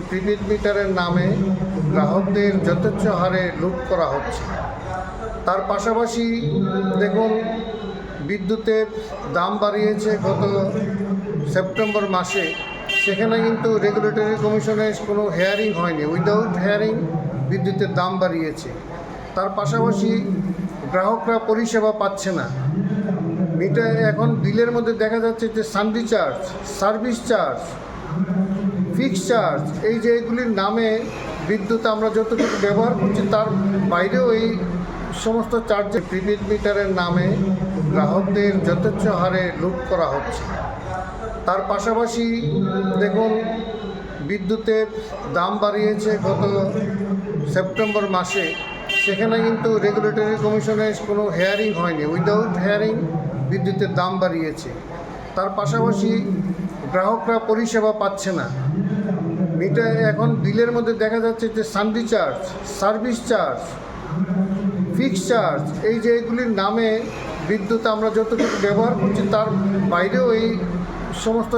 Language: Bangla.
প্রিপেড মিটারের নামে গ্রাহকদের যথেচ্ছ হারে লুট করা হচ্ছে। তার পাশাপাশি দেখুন, বিদ্যুতের দাম বাড়িয়েছে গত সেপ্টেম্বর মাসে, সেখানে কিন্তু রেগুলেটরি কমিশনের কোনো হেয়ারিং হয়নি, উইদাউট হেয়ারিং বিদ্যুতের দাম বাড়িয়েছে। তার পাশাপাশি গ্রাহকরা পরিষেবা পাচ্ছে না। মিটার এখন বিলের মধ্যে দেখা যাচ্ছে যে sundry charge, service charge, fix charge, এই যে এগুলির নামে বিদ্যুৎ আমরা যতটুকু ব্যবহার করছি তার বাইরেও এই সমস্ত চার্জে প্রিপেড মিটারের নামে গ্রাহকদের যথেচ্ছ হারে লুট করা হচ্ছে। তার পাশাপাশি দেখুন, বিদ্যুতের দাম বাড়িয়েছে গত সেপ্টেম্বর মাসে, সেখানে কিন্তু রেগুলেটরি কমিশনের কোনো হেয়ারিং হয়নি, উইদাউট হেয়ারিং বিদ্যুতের দাম বাড়িয়েছে। তার পাশাপাশি গ্রাহকরা পরিষেবা পাচ্ছে না। মিটার এখন বিলের মধ্যে দেখা যাচ্ছে যে sundry charge, service charge, fix charge, এই যে এগুলির নামে বিদ্যুৎ আমরা যতটুকু ব্যবহার করছি তার বাইরেও এই সমস্ত